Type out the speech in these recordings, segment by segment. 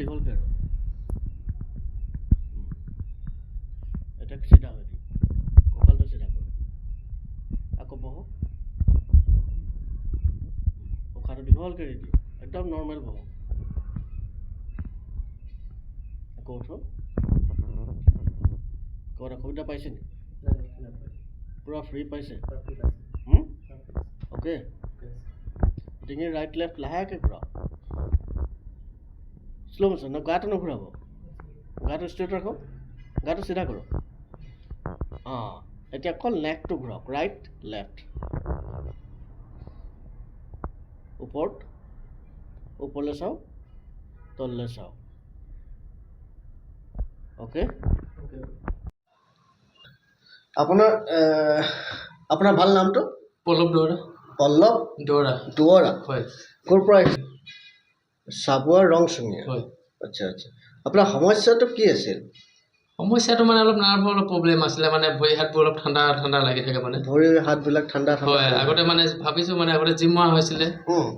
দীঘলকৈ আৰু এটা চিধা হৈ দিয়ক কঁকালটো চিধা কৰক আকৌ বহক উশাহটো দীঘলকৈ এৰি দিয়ক একদম নৰ্মেল বহক আকৌ উঠক ক'ৰবাত অসুবিধা পাইছে নি পূৰা ফ্ৰী পাইছে অ'কে ডিঙি ৰাইট লেফ্ট লাহেকৈ ঘূৰাওক শ্ল' মোশ্যন গাটো নুঘূৰাব গাটো ষ্ট্ৰেইট ৰাখক গাটো চিধা কৰক অঁ এতিয়া অকল নেকটো ঘূৰাওক ৰাইট লেফ্ট ওপৰত ওপৰলৈ চাওক তললৈ চাওক অ'কে আপোনাৰ ভাল নামটো পল্লৱ দুৱৰা পল্লৱ দুৱৰা হয় ক'ৰ পৰা আহিছে চাবুৱাৰ ৰংচুঙীয়া হয় আচ্ছা আচ্ছা আপোনাৰ সমস্যাটো কি আছিল সমস্যাটো মানে অলপ নাৰ্ভৰ অলপ প্ৰব্লেম আছিলে মানে ভৰি হাতবোৰ অলপ ঠাণ্ডা ঠাণ্ডা লাগি থাকে মানে ভৰি হাতবিলাক ঠাণ্ডা হয় আগতে মানে ভাবিছোঁ মানে আগতে জিম মৰা হৈছিলে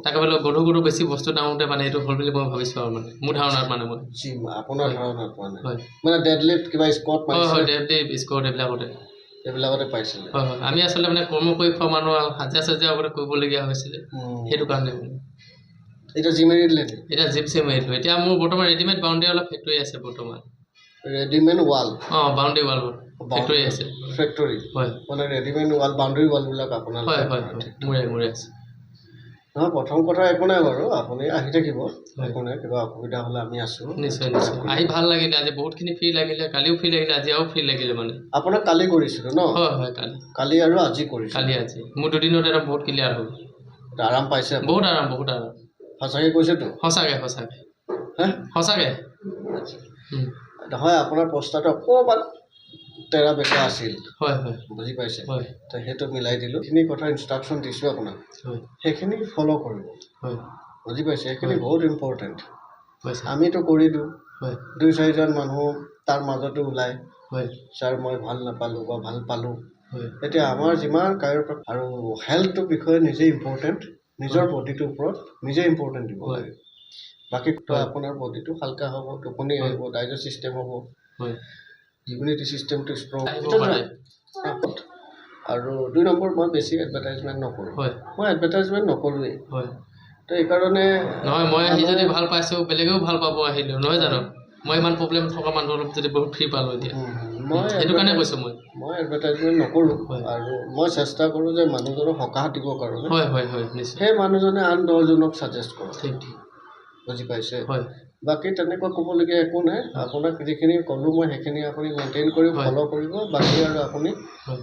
তাকে বোলে গধুৰ বেছি বস্তু ডাঙোতে মানে এইটো হ'ল বুলি মই ভাবিছোঁ আৰু মানে মোৰ ধাৰণাত মানে মই জিম আপোনাৰ ধাৰণাত হয় মানে ডেডলিফ্ট কিবা স্কোৱাট হয় হয় ডেডলিফ্ট স্কোৱাট এইবিলাকতে পাইছিলে হয় হয় আমি আচলতে মানে কৰ্ম কৰি খোৱা মানুহ হাজিৰা চাজিৰা আগতে কৰিবলগীয়া হৈছিলে সেইটো কাৰণে এতিয়া জিম এৰি দিলে এতিয়া জিম চিম এৰিলোঁ এতিয়া মোৰ বৰ্তমান ৰেডিমেড বাউণ্ডেৰী অলপ ফেক্টৰী আছে বৰ্তমান ৰেডিমেড ৱাল অঁ বাউণ্ডেৰী ৱাল ফেক্টৰী আছে ফেক্টৰী হয় মানে ৰেডিমেড ৱাল বাউণ্ডেৰী ৱালবিলাক আপোনাৰ হয় হয় মোৰে আছে নহয় প্ৰথম কথা একো নাই বাৰু আপুনি আহি থাকিব একো নাই কিবা অসুবিধা হ'লে আমি আছোঁ নিশ্চয় নিশ্চয় আহি ভাল লাগিলে আজি বহুতখিনি ফ্ৰী লাগিলে কালিও ফ্ৰী লাগিলে আজি আৰু ফ্ৰী লাগিলে মানে আপোনাক কালি কৰিছিলোঁ ন হয় হয় কালি আৰু আজি কৰিছোঁ কালি আজি মোৰ দুদিনতে এটা বহুত ক্লিয়াৰ হ'ল আৰাম পাইছে বহুত আৰাম সঁচাকৈ কৈছেতো সঁচাকৈ হে সঁচাকৈ নহয় আপোনাৰ প্ৰস্তাৱটো অকণমান তেৰা বেকা আছিল হয় হয় বুজি পাইছে হয় তো সেইটো মিলাই দিলোঁ সেইখিনি কথা ইনষ্ট্ৰাকশ্যন দিছোঁ আপোনাক হয় সেইখিনি ফ'ল' কৰিব হয় বুজি পাইছে সেইখিনি বহুত ইম্পৰ্টেণ্ট হয় আমিতো কৰি দিওঁ হয় 2-4জন মানুহ তাৰ মাজতো ওলায় হয় ছাৰ মই ভাল নাপালোঁ বা ভাল পালোঁ হয় এতিয়া আমাৰ যিমান আৰু হেল্থটোৰ বিষয়ে নিজে ইম্পৰ্টেণ্ট নিজৰ বডিটোৰ ওপৰত নিজে ইম্পৰ্টেণ্ট দিব লাগে বাকী আপোনাৰ বডিটো হালকা হ'ব টোপনি আহিব ডাইজেষ্ট চিষ্টেম হ'ব ইমিউনিটি চিষ্টেমটো ষ্ট্ৰং আৰু 2 নম্বৰ মই বেছি এডভাৰটাইজমেণ্ট নকৰোঁ মই এডভাৰটাইজমেণ্ট নকৰোঁৱেই তো এইকাৰণে নহয় মই আহি যদি ভাল পাইছোঁ বেলেগেও ভাল পাব আহিলেও নহয় জানো মই ইমান প্ৰব্লেম থকা মানুহ অলপ যদি বহুত ফ্ৰী পালোঁ এতিয়া মই সেইটো কাৰণে কৈছোঁ মই এডভাৰটাইজমেণ্ট নকৰোঁ আৰু মই চেষ্টা কৰোঁ যে মানুহজনক সকাহ দিবৰ কাৰণে হয় নিশ্চয় সেই মানুহজনে আন 10জনক ছাজেষ্ট কৰক ঠিক বুজি পাইছে হয় বাকী তেনেকুৱা ক'বলগীয়া একো নাই আপোনাক যিখিনি ক'লোঁ মই সেইখিনি আপুনি মেইনটেইন কৰি ফ'ল' কৰিব বাকী আৰু আপুনি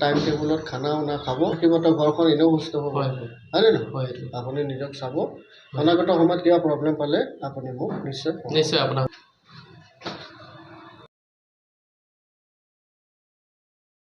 টাইম টেবুলত খানা উনা খাব সিহঁতৰ ঘৰখন এনেও সুস্থ হ'ব হয়নে নহয় আপুনি নিজক চাব অনাগত সময়ত কিবা প্ৰব্লেম পালে আপুনি মোক নিশ্চয় আপোনাক